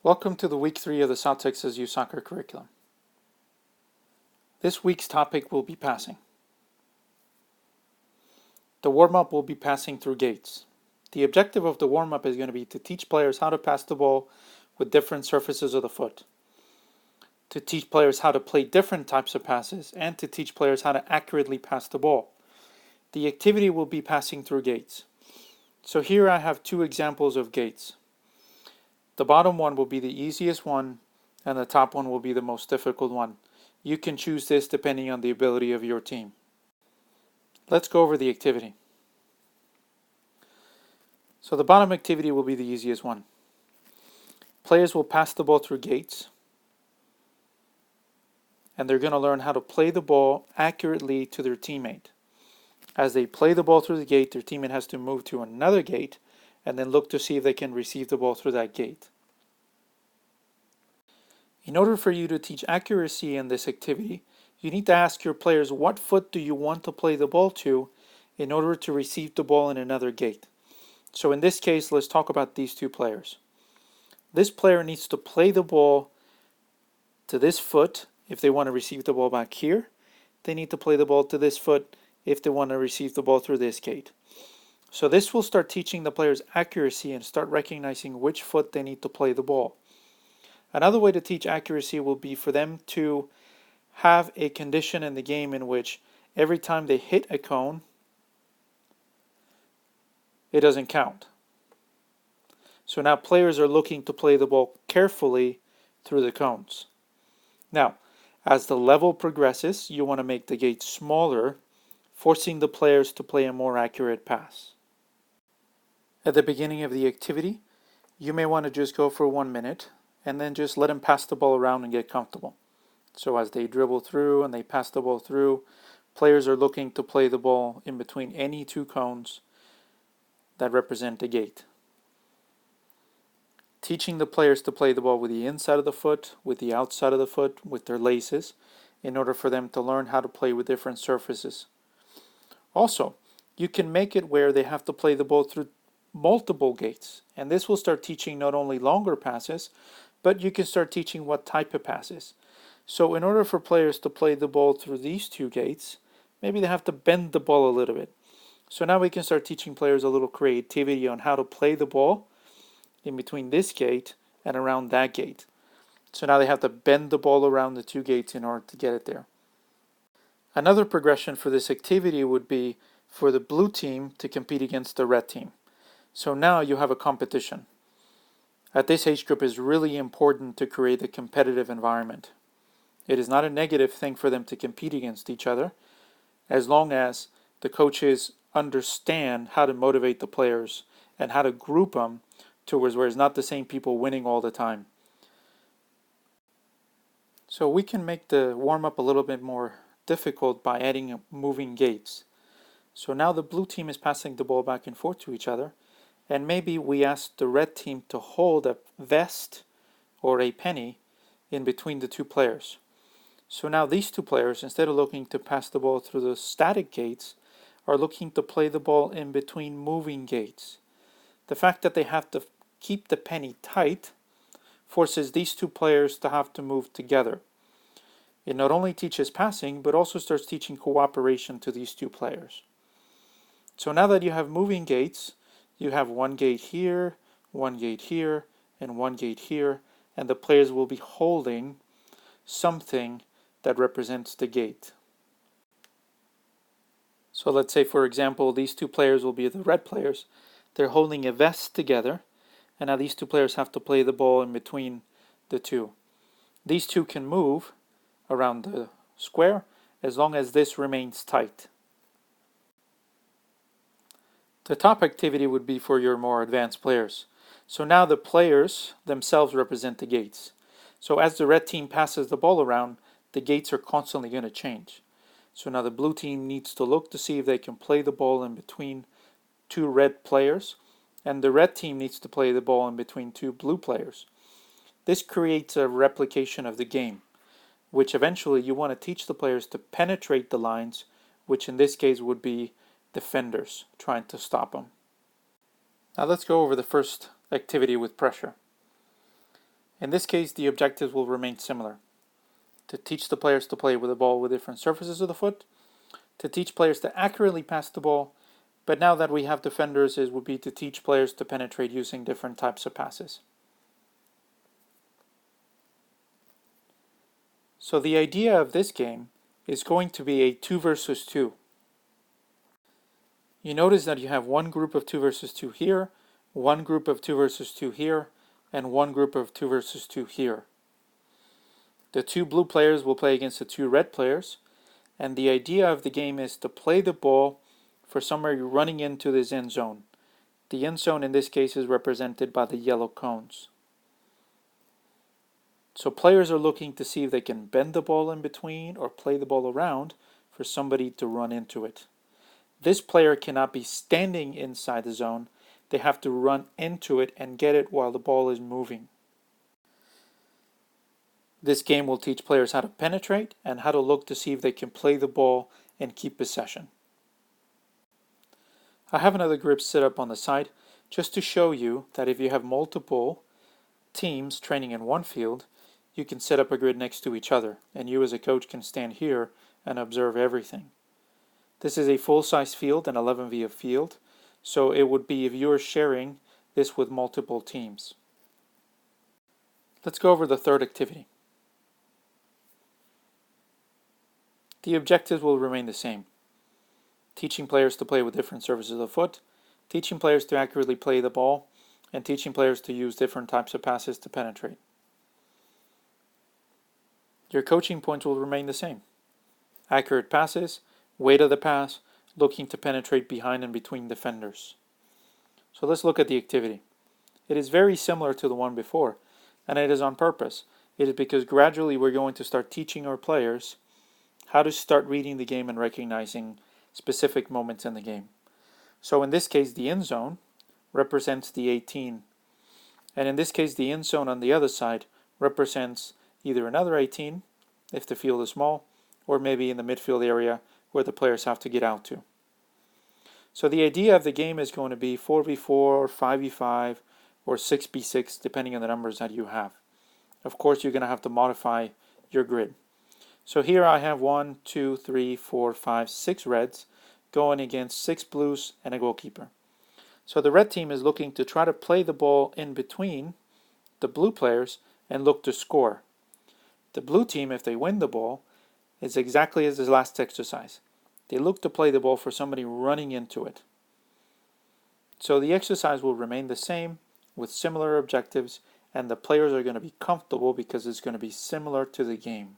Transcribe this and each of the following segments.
Welcome to the week 3 of the South Texas Youth Soccer curriculum. This week's topic will be passing. The warm-up will be passing through gates. The objective of the warm-up is going to be to teach players how to pass the ball with different surfaces of the foot, to teach players how to play different types of passes, and to teach players how to accurately pass the ball. The activity will be passing through gates. So here I have two examples of gates. The bottom one will be the easiest one, and the top one will be the most difficult one. You can choose this depending on the ability of your team. Let's go over the activity. So the bottom activity will be the easiest one. Players will pass the ball through gates, and they're going to learn how to play the ball accurately to their teammate. As they play the ball through the gate, their teammate has to move to another gate and then look to see if they can receive the ball through that gate. In order for you to teach accuracy in this activity, you need to ask your players what foot do you want to play the ball to in order to receive the ball in another gate. So in this case, let's talk about these two players. This player needs to play the ball to this foot if they want to receive the ball back here. They need to play the ball to this foot if they want to receive the ball through this gate. So this will start teaching the players accuracy and start recognizing which foot they need to play the ball. Another way to teach accuracy will be for them to have a condition in the game in which every time they hit a cone, it doesn't count. So now players are looking to play the ball carefully through the cones. Now, as the level progresses, you want to make the gate smaller, forcing the players to play a more accurate pass. At the beginning of the activity, you may want to just go for 1 minute and then just let them pass the ball around and get comfortable. So as they dribble through and they pass the ball through, players are looking to play the ball in between any two cones that represent a gate. Teaching the players to play the ball with the inside of the foot, with the outside of the foot, with their laces, in order for them to learn how to play with different surfaces. Also, you can make it where they have to play the ball through multiple gates, and this will start teaching not only longer passes, but you can start teaching what type of passes. So in order for players to play the ball through these two gates, maybe they have to bend the ball a little bit. So now we can start teaching players a little creativity on how to play the ball in between this gate and around that gate. So now they have to bend the ball around the two gates in order to get it there. Another progression for this activity would be for the blue team to compete against the red team. So now you have a competition. At this age group, it's really important to create a competitive environment. It is not a negative thing for them to compete against each other, as long as the coaches understand how to motivate the players and how to group them towards where it's not the same people winning all the time. So we can make the warm-up a little bit more difficult by adding moving gates. So now the blue team is passing the ball back and forth to each other, and maybe we ask the red team to hold a vest or a penny in between the two players. So now these two players, instead of looking to pass the ball through the static gates, are looking to play the ball in between moving gates. The fact that they have to keep the penny tight forces these two players to have to move together. It not only teaches passing, but also starts teaching cooperation to these two players. So now that you have moving gates, you have one gate here, one gate here, and one gate here, and the players will be holding something that represents the gate. So let's say, for example, these two players will be the red players. They're holding a vest together, and now these two players have to play the ball in between the two. These two can move around the square as long as this remains tight. The top activity would be for your more advanced players. So now the players themselves represent the gates. So as the red team passes the ball around, the gates are constantly going to change. So now the blue team needs to look to see if they can play the ball in between two red players, and the red team needs to play the ball in between two blue players. This creates a replication of the game, which eventually you want to teach the players to penetrate the lines, which in this case would be defenders trying to stop them. Now let's go over the first activity with pressure. In this case, the objectives will remain similar. To teach the players to play with the ball with different surfaces of the foot, to teach players to accurately pass the ball, but now that we have defenders, it would be to teach players to penetrate using different types of passes. So the idea of this game is going to be a 2 versus 2. You notice that you have one group of 2 versus 2 here, one group of 2 versus 2 here, and one group of 2 versus 2 here. The 2 blue players will play against the 2 red players, and the idea of the game is to play the ball for somewhere you're running into this end zone. The end zone in this case is represented by the yellow cones. So players are looking to see if they can bend the ball in between or play the ball around for somebody to run into it. This player cannot be standing inside the zone. They have to run into it and get it while the ball is moving. This game will teach players how to penetrate and how to look to see if they can play the ball and keep possession. I have another grid set up on the side just to show you that if you have multiple teams training in one field, you can set up a grid next to each other, and you as a coach can stand here and observe everything. This is a full-size field, an 11 of field, so it would be if you're sharing this with multiple teams. Let's go over the third activity. The objectives will remain the same. Teaching players to play with different surfaces of the foot, teaching players to accurately play the ball, and teaching players to use different types of passes to penetrate. Your coaching points will remain the same. Accurate passes, weight of the pass, looking to penetrate behind and between defenders. So let's look at the activity. It is very similar to the one before, and it is on purpose. It is because gradually we're going to start teaching our players how to start reading the game and recognizing specific moments in the game. So in this case, the end zone represents the 18. And in this case, the end zone on the other side represents either another 18, if the field is small, or maybe in the midfield area where the players have to get out to. So the idea of the game is going to be 4v4, or 5v5, or 6v6, depending on the numbers that you have. Of course, you're going to have to modify your grid. So here I have 1, 2, 3, 4, 5, 6 reds going against 6 blues and a goalkeeper. So the red team is looking to try to play the ball in between the blue players and look to score. The blue team, if they win the ball, is exactly as the last exercise. They look to play the ball for somebody running into it. So the exercise will remain the same with similar objectives, and the players are going to be comfortable because it's going to be similar to the game.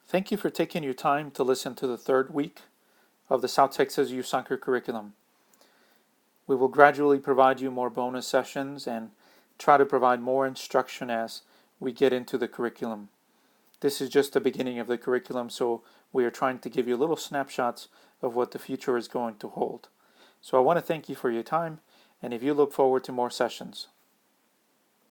Thank you for taking your time to listen to the third week of the South Texas Youth Soccer curriculum. We will gradually provide you more bonus sessions and try to provide more instruction as we get into the curriculum. This is just the beginning of the curriculum, so we are trying to give you little snapshots of what the future is going to hold. So I want to thank you for your time, and if you look forward to more sessions.